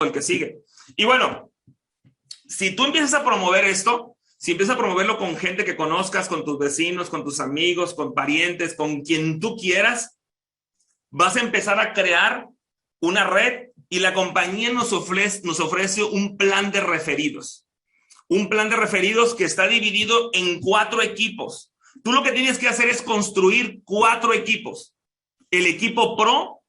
el que sigue. Y bueno, si tú empiezas a promover esto, si empiezas a promoverlo con gente que conozcas, con tus vecinos, con tus amigos, con parientes, con quien tú quieras, vas a empezar a crear una red y la compañía nos ofrece un plan de referidos. Un plan de referidos que está dividido en 4 equipos. Tú lo que tienes que hacer es construir 4 equipos. El equipo Pro,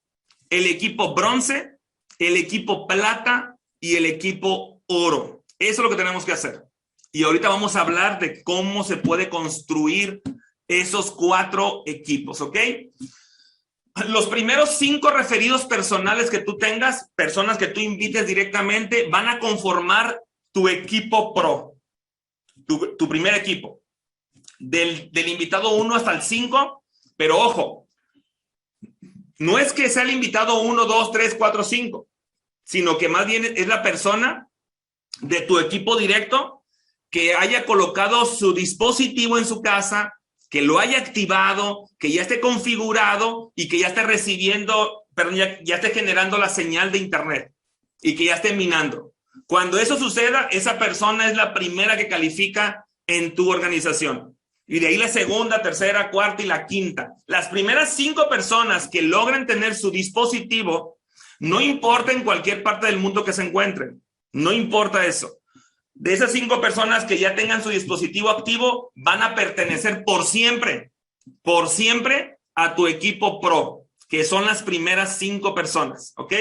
el equipo Bronce, el equipo Plata y el equipo Oro. Eso es lo que tenemos que hacer. Y ahorita vamos a hablar de cómo se puede construir esos 4 equipos, ¿ok? Los primeros 5 referidos personales que tú tengas, personas que tú invites directamente, van a conformar tu equipo Pro, tu primer equipo. Del invitado 1 hasta el 5, pero ojo, no es que sea el invitado 1, 2, 3, 4, 5, sino que más bien es la persona de tu equipo directo que haya colocado su dispositivo en su casa, que lo haya activado, que ya esté configurado y que ya esté recibiendo, perdón, ya esté generando la señal de internet y que ya esté minando. Cuando eso suceda, esa persona es la primera que califica en tu organización. Y de ahí la segunda, tercera, cuarta y la quinta. Las primeras 5 personas que logren tener su dispositivo, no importa en cualquier parte del mundo que se encuentren, no importa eso. De esas 5 personas que ya tengan su dispositivo activo, van a pertenecer por siempre a tu equipo Pro, que son las primeras 5 personas, ¿ok?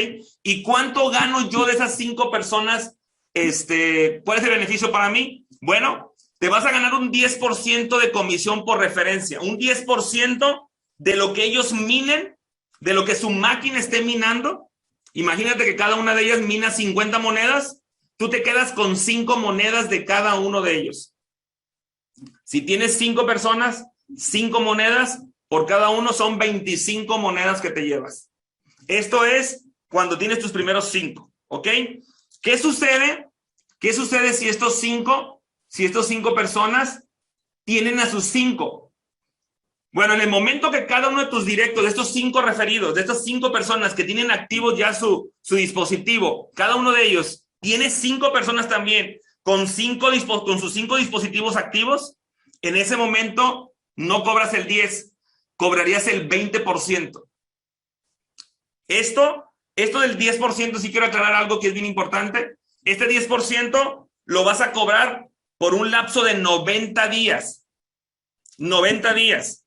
¿Y cuánto gano yo de esas 5 personas? ¿Cuál es el beneficio para mí? Bueno, te vas a ganar un 10% de comisión por referencia, un 10% de lo que ellos minen, de lo que su máquina esté minando. Imagínate que cada una de ellas mina 50 monedas, tú te quedas con 5 monedas de cada uno de ellos. Si tienes 5 personas, 5 monedas, por cada uno son 25 monedas que te llevas. Esto es cuando tienes tus primeros 5, ¿ok? ¿Qué sucede? ¿Qué sucede si estos 5 personas tienen a sus 5? Bueno, en el momento que cada uno de tus directos, de estos 5 referidos, de estas 5 personas que tienen activos ya su dispositivo, cada uno de ellos tiene 5 personas también con sus 5 dispositivos activos, en ese momento no cobras el 10, cobrarías el 20%. Esto del 10%, sí quiero aclarar algo que es bien importante. Este 10% lo vas a cobrar por un lapso de 90 días. 90 días.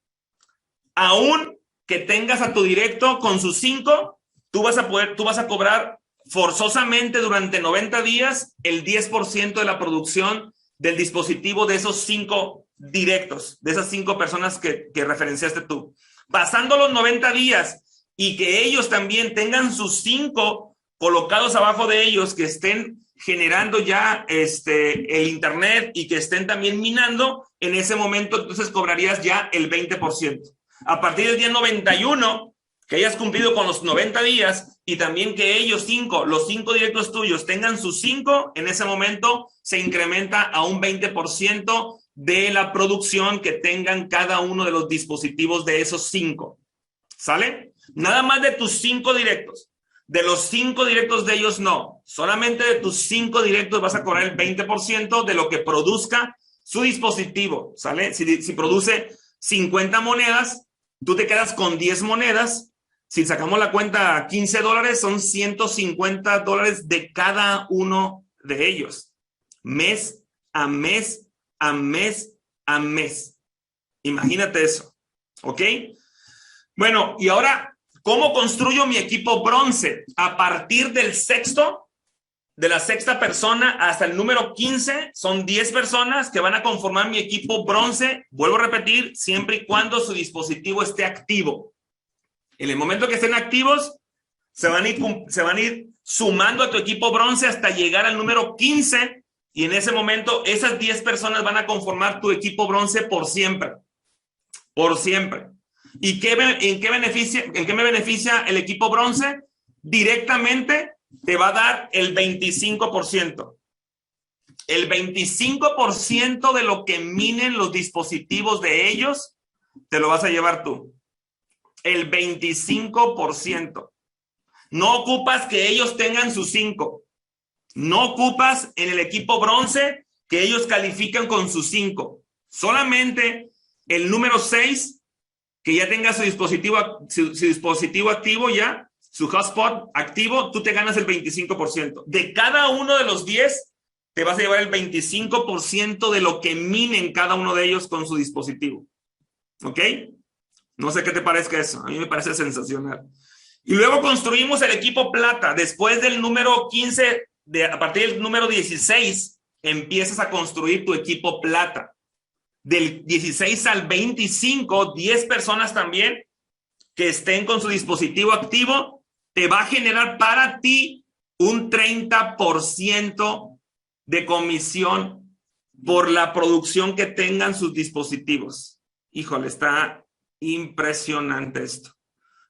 Aún que tengas a tu directo con sus 5, tú vas a cobrar forzosamente durante 90 días el 10% de la producción del dispositivo de esos 5 directos, de esas 5 personas que referenciaste tú. Pasando los 90 días y que ellos también tengan sus 5 colocados abajo de ellos, que estén generando ya el internet y que estén también minando, en ese momento entonces cobrarías ya el 20%. A partir del día 91, que hayas cumplido con los 90 días y también que ellos los 5 directos tuyos tengan sus 5, en ese momento se incrementa a un 20% de la producción que tengan cada uno de los dispositivos de esos 5. ¿Sale? Nada más de tus 5 directos. De los 5 directos de ellos no. Solamente de tus 5 directos vas a cobrar el 20% de lo que produzca su dispositivo. ¿Sale? Si produce 50 monedas, tú te quedas con 10 monedas. Si sacamos la cuenta a $15, son $150 de cada uno de ellos. Mes a mes, a mes, a mes. Imagínate eso. ¿Ok? Bueno, y ahora, ¿cómo construyo mi equipo bronce? A partir del de la 6ª persona hasta el número 15, son 10 personas que van a conformar mi equipo bronce. Vuelvo a repetir, siempre y cuando su dispositivo esté activo. En el momento que estén activos, se van a ir sumando a tu equipo bronce hasta llegar al número 15, y en ese momento esas 10 personas van a conformar tu equipo bronce por siempre. Por siempre. ¿Y en qué me beneficia el equipo bronce? Directamente te va a dar el 25%. El 25% de lo que minen los dispositivos de ellos, te lo vas a llevar tú. El 25%. No ocupas que ellos tengan sus 5. No ocupas en el equipo bronce que ellos califican con sus 5. Solamente el número 6, que ya tenga su dispositivo activo ya, su hotspot activo, tú te ganas el 25%. De cada uno de los 10, te vas a llevar el 25% de lo que minen cada uno de ellos con su dispositivo. ¿Ok? No sé qué te parezca eso. A mí me parece sensacional. Y luego construimos el equipo plata. Después del número 15, a partir del número 16, empiezas a construir tu equipo plata. Del 16 al 25, 10 personas también que estén con su dispositivo activo, te va a generar para ti un 30% de comisión por la producción que tengan sus dispositivos. Híjole, está impresionante esto.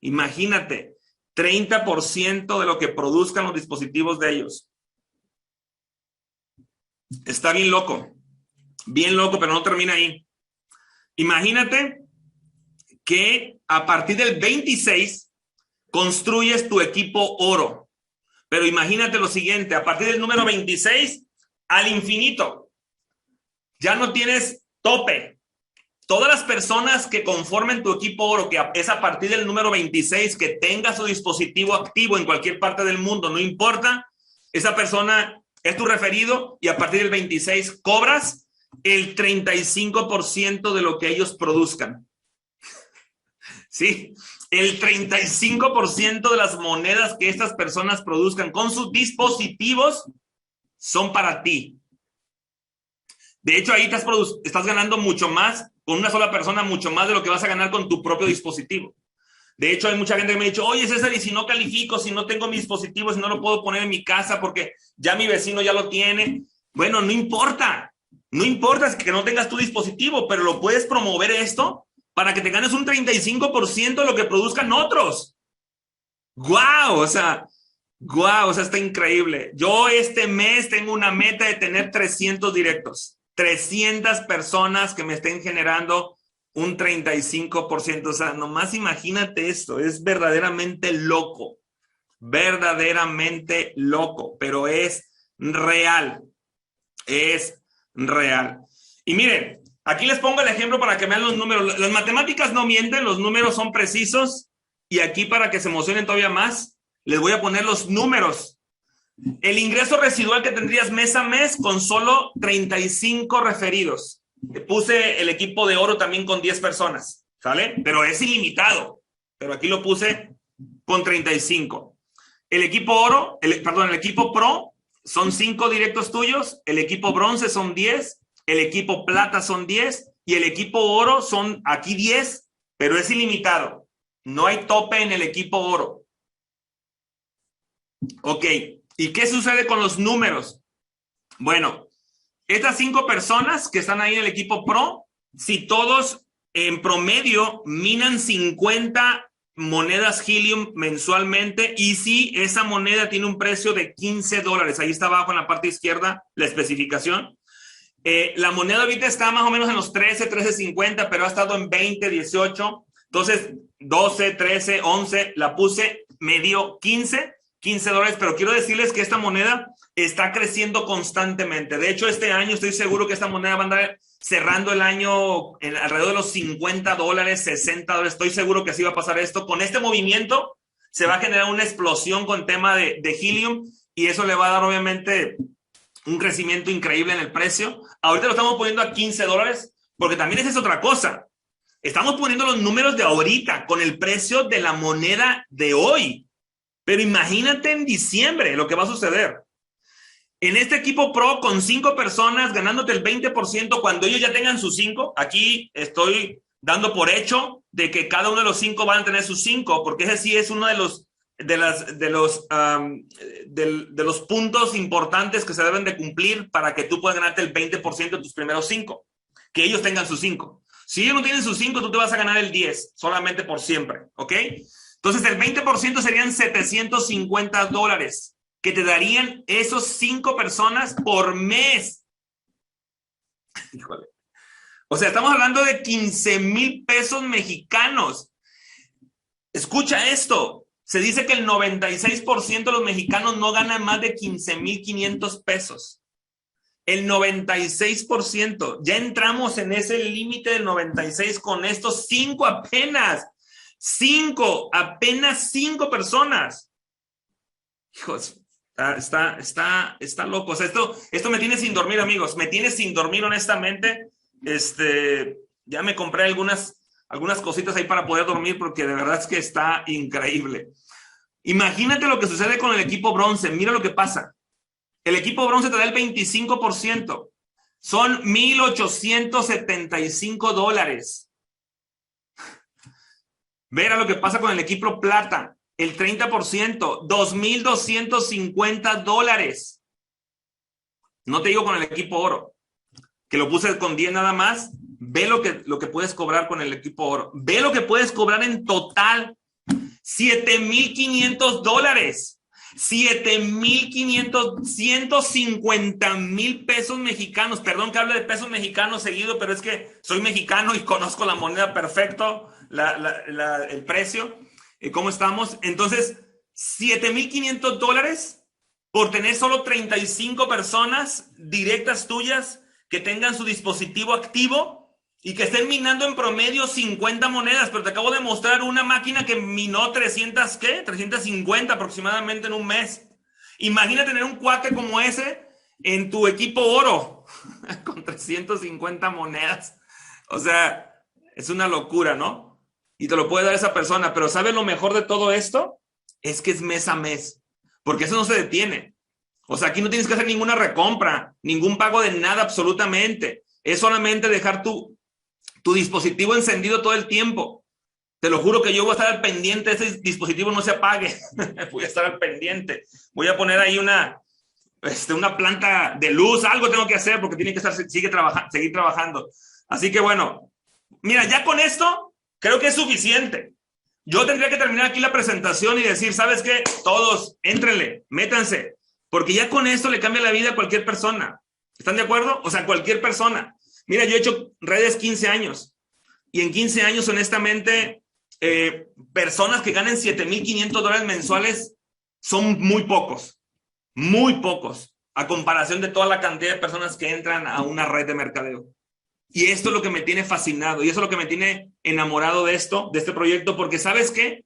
Imagínate, 30% de lo que produzcan los dispositivos de ellos. Está bien loco, pero no termina ahí. Imagínate que a partir del 26 construyes tu equipo oro. Pero imagínate lo siguiente, a partir del número 26 al infinito. Ya no tienes tope. Todas las personas que conformen tu equipo oro, que es a partir del número 26, que tenga su dispositivo activo en cualquier parte del mundo, no importa, esa persona es tu referido y a partir del 26 cobras el 35% de lo que ellos produzcan. Sí, el 35% de las monedas que estas personas produzcan con sus dispositivos son para ti. De hecho, ahí estás ganando mucho más con una sola persona, mucho más de lo que vas a ganar con tu propio dispositivo. De hecho, hay mucha gente que me ha dicho, oye, César, y si no califico, si no tengo mi dispositivo, si no lo puedo poner en mi casa porque ya mi vecino ya lo tiene. Bueno, no importa. No importa que no tengas tu dispositivo, pero lo puedes promover esto para que te ganes un 35% de lo que produzcan otros. ¡Guau! O sea, está increíble. Yo este mes tengo una meta de tener 300 directos. 300 personas que me estén generando un 35%. O sea, nomás imagínate esto. Es verdaderamente loco. Verdaderamente loco. Pero es real. Es real. Y miren, aquí les pongo el ejemplo para que vean los números. Las matemáticas no mienten, los números son precisos. Y aquí para que se emocionen todavía más, les voy a poner los números. El ingreso residual que tendrías mes a mes con solo 35 referidos. Te puse el equipo de oro también con 10 personas, ¿sale? Pero es ilimitado. Pero aquí lo puse con 35. El equipo oro, el equipo pro son 5 directos tuyos. El equipo bronce son 10. El equipo plata son 10. Y el equipo oro son aquí 10, pero es ilimitado. No hay tope en el equipo oro. Ok. ¿Y qué sucede con los números? Bueno, estas 5 personas que están ahí en el equipo pro, si todos en promedio minan 50 monedas Helium mensualmente y si esa moneda tiene un precio de $15, ahí está abajo en la parte izquierda la especificación. La moneda ahorita está más o menos en los 13, 13.50, pero ha estado en 20, 18. Entonces, 12, 13, 11, la puse, me dio $15, pero quiero decirles que esta moneda está creciendo constantemente. De hecho, este año estoy seguro que esta moneda va a andar cerrando el año alrededor de los $50, $60. Estoy seguro que así va a pasar esto. Con este movimiento se va a generar una explosión con tema de Helium y eso le va a dar obviamente un crecimiento increíble en el precio. Ahorita lo estamos poniendo a $15 porque también esa es otra cosa. Estamos poniendo los números de ahorita con el precio de la moneda de hoy. Pero imagínate en diciembre lo que va a suceder. En este equipo pro con 5 personas ganándote el 20% cuando ellos ya tengan sus 5. Aquí estoy dando por hecho de que cada uno de los 5 van a tener sus 5 porque ese sí es uno de los puntos importantes que se deben de cumplir para que tú puedas ganarte el 20% de tus primeros 5. Que ellos tengan sus 5. Si ellos no tienen sus 5, tú te vas a ganar el 10 solamente por siempre, ¿ok? Entonces el 20% serían $750 que te darían esos 5 personas por mes. Híjole. O sea, estamos hablando de 15,000 pesos mexicanos. Escucha esto. Se dice que el 96% de los mexicanos no ganan más de 15,500 pesos. El 96%. Ya entramos en ese límite del 96 con estos 5 apenas. 5, apenas 5 personas. Hijos, está loco. O sea, esto me tiene sin dormir, amigos. Me tiene sin dormir, honestamente. Ya me compré algunas cositas ahí para poder dormir porque de verdad es que está increíble. Imagínate lo que sucede con el equipo bronce. Mira lo que pasa. El equipo bronce te da el 25%. Son $1,875. Verá lo que pasa con el equipo plata. El 30%, $2,250. No te digo con el equipo oro, que lo puse con 10 nada más. Ve lo que puedes cobrar con el equipo oro. Ve lo que puedes cobrar en total. $7,500. 7,500, 150,000 pesos mexicanos. Perdón que hable de pesos mexicanos seguido, pero es que soy mexicano y conozco la moneda perfecto, el precio, cómo estamos. Entonces, $7,500 por tener solo 35 personas directas tuyas que tengan su dispositivo activo y que estén minando en promedio 50 monedas, pero te acabo de mostrar una máquina que minó 350 aproximadamente en un mes. Imagina tener un cuate como ese en tu equipo oro, con 350 monedas. O sea, es una locura, ¿no? Y te lo puede dar esa persona, pero ¿sabes lo mejor de todo esto? Es que es mes a mes, porque eso no se detiene. O sea, aquí no tienes que hacer ninguna recompra, ningún pago de nada absolutamente. Es solamente dejar tu dispositivo encendido todo el tiempo. Te lo juro que yo voy a estar al pendiente, ese dispositivo no se apague. Voy a estar al pendiente. Voy a poner ahí una planta de luz, algo tengo que hacer porque tiene que seguir trabajando. Así que bueno, mira, ya con esto creo que es suficiente. Yo tendría que terminar aquí la presentación y decir, ¿sabes qué? Todos, éntrenle, métanse, porque ya con esto le cambia la vida a cualquier persona. ¿Están de acuerdo? O sea, cualquier persona. Mira, yo he hecho redes 15 años y en 15 años, honestamente, personas que ganen $7,500 mensuales son muy pocos a comparación de toda la cantidad de personas que entran a una red de mercadeo. Y esto es lo que me tiene fascinado y eso es lo que me tiene enamorado de este proyecto, porque ¿sabes qué?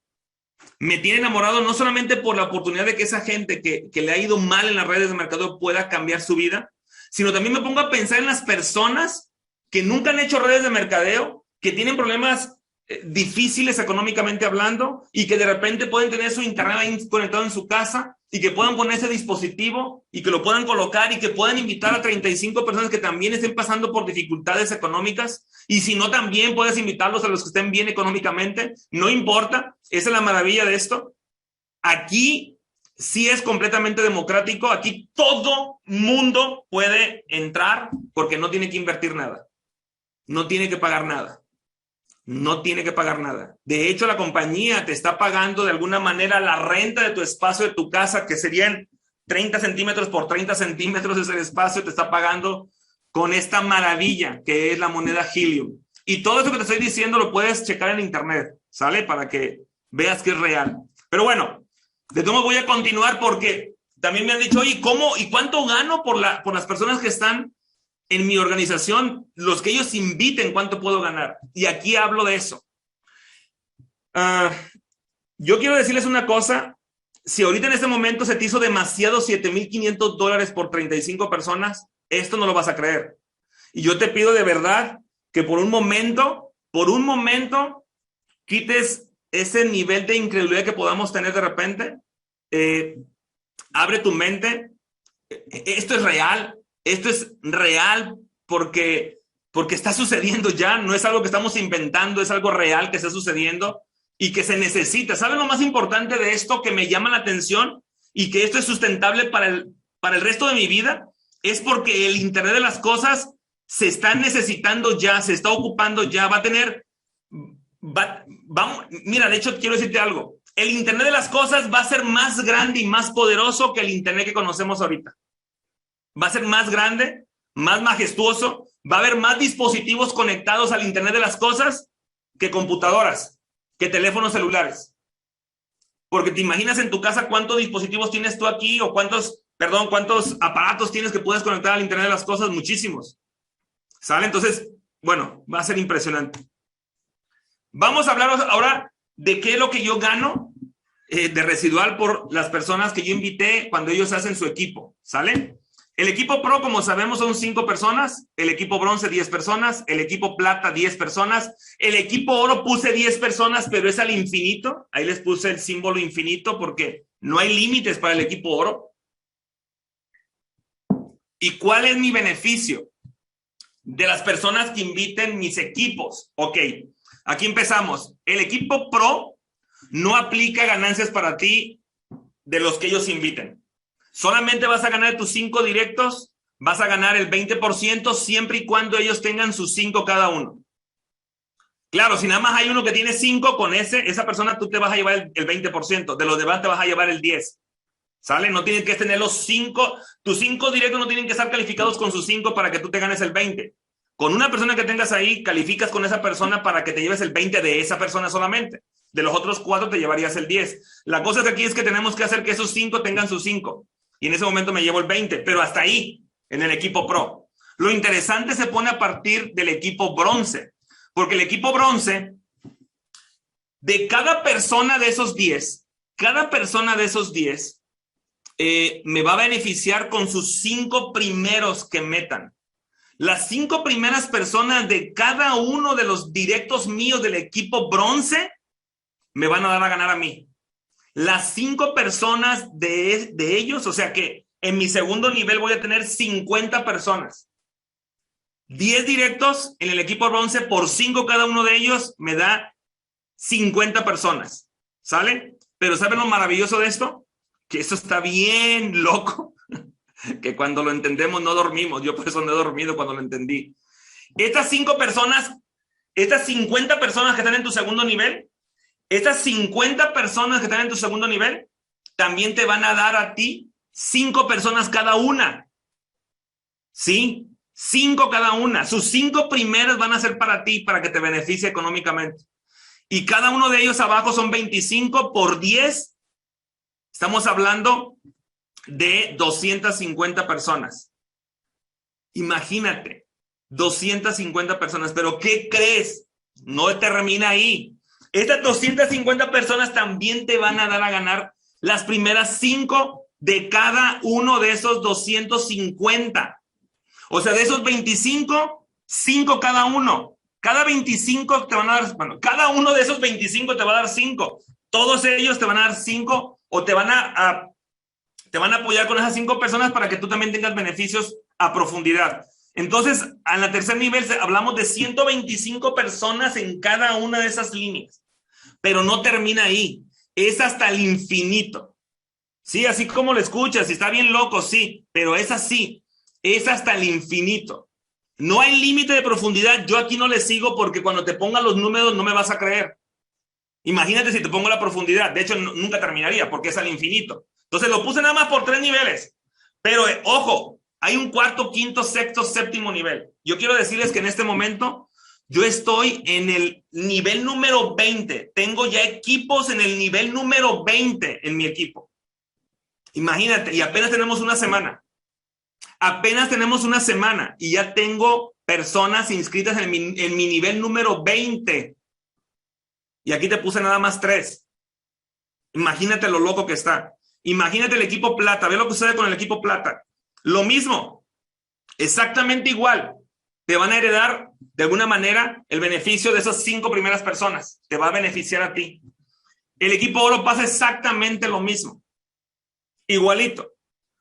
Me tiene enamorado no solamente por la oportunidad de que esa gente que le ha ido mal en las redes de mercadeo pueda cambiar su vida, sino también me pongo a pensar en las personas que nunca han hecho redes de mercadeo, que tienen problemas difíciles económicamente hablando y que de repente pueden tener su internet ahí conectado en su casa y que puedan poner ese dispositivo y que lo puedan colocar y que puedan invitar a 35 personas que también estén pasando por dificultades económicas, y si no, también puedes invitarlos a los que estén bien económicamente, no importa. Esa es la maravilla de esto. Aquí sí es completamente democrático, aquí todo mundo puede entrar porque no tiene que invertir nada. No tiene que pagar nada. No tiene que pagar nada. De hecho, la compañía te está pagando de alguna manera la renta de tu espacio de tu casa, que serían 30 centímetros por 30 centímetros. Es el espacio, te está pagando con esta maravilla que es la moneda Helium. Y todo eso que te estoy diciendo lo puedes checar en internet, ¿sale? Para que veas que es real. Pero bueno, de todo modo voy a continuar porque también me han dicho, oye, ¿cómo y cuánto gano por las personas que están en mi organización? Los que ellos inviten, ¿cuánto puedo ganar? Y aquí hablo de eso. Yo quiero decirles una cosa. Si ahorita en este momento se te hizo demasiado $7,500 por 35 personas, esto no lo vas a creer. Y yo te pido de verdad que por un momento, quites ese nivel de incredulidad que podamos tener de repente. Abre tu mente. Esto es real. Esto es real porque está sucediendo ya. No es algo que estamos inventando, es algo real que está sucediendo y que se necesita. ¿Saben lo más importante de esto que me llama la atención y que esto es sustentable para el resto de mi vida? Es porque el Internet de las cosas se está necesitando ya, se está ocupando ya, mira, de hecho quiero decirte algo. El Internet de las cosas va a ser más grande y más poderoso que el Internet que conocemos ahorita. Va a ser más grande, más majestuoso, va a haber más dispositivos conectados al Internet de las cosas que computadoras, que teléfonos celulares. Porque te imaginas en tu casa cuántos dispositivos tienes tú aquí o cuántos aparatos tienes que puedes conectar al Internet de las cosas, muchísimos. ¿Sale? Entonces, bueno, va a ser impresionante. Vamos a hablar ahora de qué es lo que yo gano de residual por las personas que yo invité cuando ellos hacen su equipo. ¿Sale? El equipo pro, como sabemos, son 5 personas. El equipo bronce, 10 personas. El equipo plata, 10 personas. El equipo oro puse 10 personas, pero es al infinito. Ahí les puse el símbolo infinito porque no hay límites para el equipo oro. ¿Y cuál es mi beneficio de las personas que inviten mis equipos? Ok, aquí empezamos. El equipo pro no aplica ganancias para ti de los que ellos inviten. Solamente vas a ganar tus 5 directos, vas a ganar el 20% siempre y cuando ellos tengan sus 5 cada uno. Claro, si nada más hay uno que tiene 5, con esa persona tú te vas a llevar el 20%, de los demás te vas a llevar el 10%. ¿Sale? No tienen que tener los 5, tus 5 directos no tienen que estar calificados con sus 5 para que tú te ganes el 20%. Con una persona que tengas ahí, calificas con esa persona para que te lleves el 20% de esa persona solamente. De los otros 4 te llevarías el 10%. La cosa de aquí es que tenemos que hacer que esos 5 tengan sus 5. Y en ese momento me llevo el 20%, pero hasta ahí, en el equipo pro. Lo interesante se pone a partir del equipo bronce, porque el equipo bronce, de cada persona de esos 10, me va a beneficiar con sus 5 primeros que metan. Las 5 primeras personas de cada uno de los directos míos del equipo bronce me van a dar a ganar a mí. Las 5 personas de ellos, o sea que en mi segundo nivel voy a tener 50 personas. 10 directos en el equipo bronce por 5 cada uno de ellos me da 50 personas. ¿Sale? Pero ¿saben lo maravilloso de esto? Que esto está bien loco, que cuando lo entendemos no dormimos. Yo por eso no he dormido cuando lo entendí. Estas 5 personas, estas 50 personas que están en tu segundo nivel, estas 50 personas que están en tu segundo nivel, también te van a dar a ti 5 personas cada una. ¿Sí? 5 cada una. Sus 5 primeras van a ser para ti, para que te beneficie económicamente. Y cada uno de ellos abajo son 25 por 10. Estamos hablando de 250 personas. Imagínate, 250 personas. Pero ¿qué crees? No termina ahí. Estas 250 personas también te van a dar a ganar las primeras 5 de cada uno de esos 250. O sea, de esos 25, 5 cada uno. Cada 25 te van a dar, bueno, cada uno de esos 25 te va a dar 5. Todos ellos te van a dar 5 o te van a apoyar con esas 5 personas para que tú también tengas beneficios a profundidad. Entonces, en la tercer nivel hablamos de 125 personas en cada una de esas líneas. Pero no termina ahí. Es hasta el infinito. Sí, así como lo escuchas, está bien loco, sí, pero es así. Es hasta el infinito. No hay límite de profundidad. Yo aquí no le sigo porque cuando te ponga los números no me vas a creer. Imagínate si te pongo la profundidad. De hecho, nunca terminaría porque es al infinito. Entonces lo puse nada más por 3 niveles. Pero, ojo, hay un cuarto, quinto, sexto, séptimo nivel. Yo quiero decirles que en este momento yo estoy en el nivel número 20. Tengo ya equipos en el nivel número 20 en mi equipo. Imagínate, y apenas tenemos una semana. Apenas tenemos una semana y ya tengo personas inscritas en mi nivel número 20. Y aquí te puse nada más 3. Imagínate lo loco que está. Imagínate el equipo plata. Ve lo que sucede con el equipo plata. Lo mismo. Exactamente igual. Te van a heredar de alguna manera el beneficio de esas 5 primeras personas. Te va a beneficiar a ti. El equipo oro pasa exactamente lo mismo. Igualito.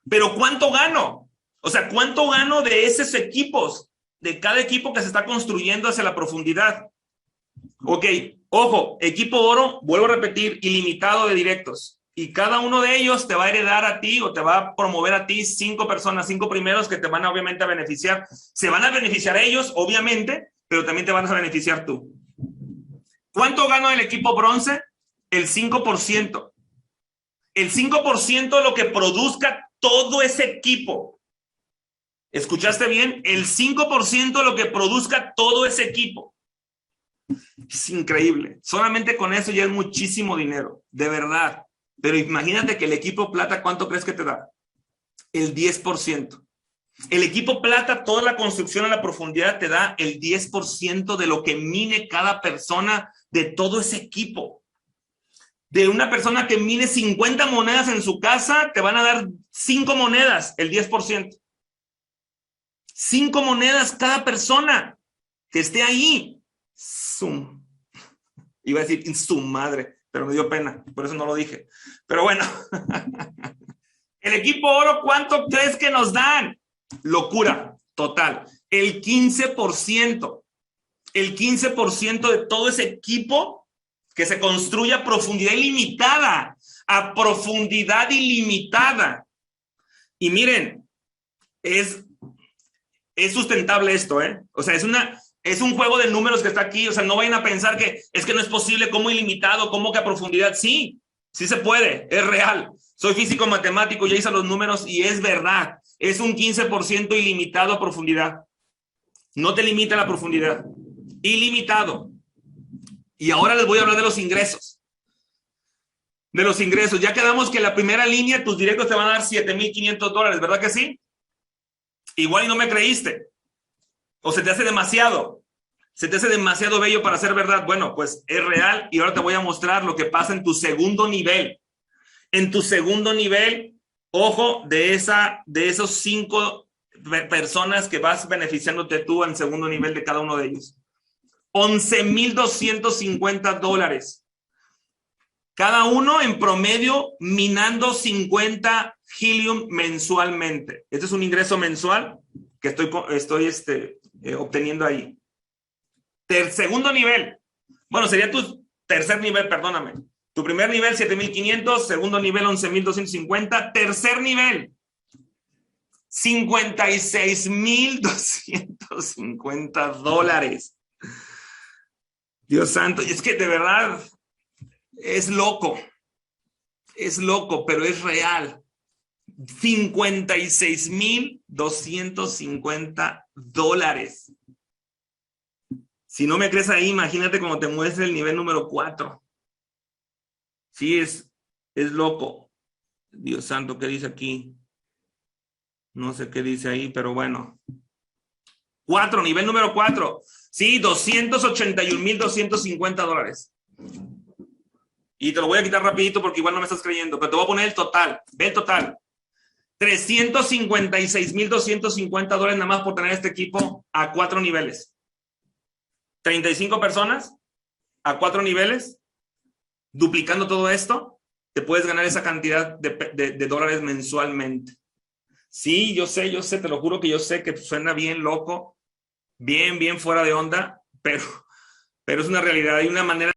Pero ¿cuánto gano? O sea, ¿cuánto gano de esos equipos? De cada equipo que se está construyendo hacia la profundidad. Ok, ojo, equipo oro, vuelvo a repetir, ilimitado de directos. Y cada uno de ellos te va a heredar a ti o te va a promover a ti 5 personas, 5 primeros que te van obviamente a beneficiar. Se van a beneficiar ellos, obviamente, pero también te van a beneficiar tú. ¿Cuánto gano el equipo bronce? El 5%. El 5% de lo que produzca todo ese equipo. ¿Escuchaste bien? El 5% de lo que produzca todo ese equipo. Es increíble. Solamente con eso ya es muchísimo dinero. De verdad. Pero imagínate que el equipo plata, ¿cuánto crees que te da? El 10%. El equipo plata, toda la construcción a la profundidad te da el 10% de lo que mine cada persona de todo ese equipo. De una persona que mine 50 monedas en su casa, te van a dar 5 monedas, el 10%. 5 monedas cada persona que esté ahí. Iba a decir su madre, pero me dio pena, por eso no lo dije. Pero bueno, el equipo oro, ¿cuánto crees que nos dan? Locura total. El 15%. El 15% de todo ese equipo que se construye a profundidad ilimitada. A profundidad ilimitada. Y miren, es sustentable esto, ¿eh? O sea, es un juego de números que está aquí. O sea, no vayan a pensar que es que no es posible, como ilimitado, como que a profundidad. Sí, sí se puede, es real. Soy físico matemático, ya hice los números y es verdad. Es un 15% ilimitado a profundidad. No te limita la profundidad. Ilimitado. Y ahora les voy a hablar de los ingresos. De los ingresos. Ya quedamos que en la primera línea tus directos te van a dar $7,500, ¿verdad que sí? Igual y no me creíste. O se te hace demasiado. Se te hace demasiado bello para ser verdad. Bueno, pues es real y ahora te voy a mostrar lo que pasa en tu segundo nivel. En tu segundo nivel, ojo, de esos 5 personas que vas beneficiándote tú en segundo nivel de cada uno de ellos. $11,250. Cada uno en promedio minando 50 helium mensualmente. Este es un ingreso mensual que estoy obteniendo ahí. Segundo nivel. Bueno, sería tu tercer nivel, perdóname. Tu primer nivel, 7,500. Segundo nivel, 11,250. Tercer nivel, $56,250. Dios santo, es que de verdad es loco, pero es real. $56,250. Si no me crees ahí, imagínate cómo te muestra el nivel número 4. Sí, es loco. Dios santo, ¿qué dice aquí? No sé qué dice ahí, pero bueno. 4, nivel número 4. Sí, $281,250. Y te lo voy a quitar rapidito porque igual no me estás creyendo, pero te voy a poner el total. Ve el total. $356,250 nada más por tener este equipo a 4 niveles. 35 personas a 4 niveles. Duplicando todo esto, te puedes ganar esa cantidad de dólares mensualmente. Sí, yo sé, te lo juro que yo sé que suena bien loco, bien fuera de onda, pero es una realidad. Hay una manera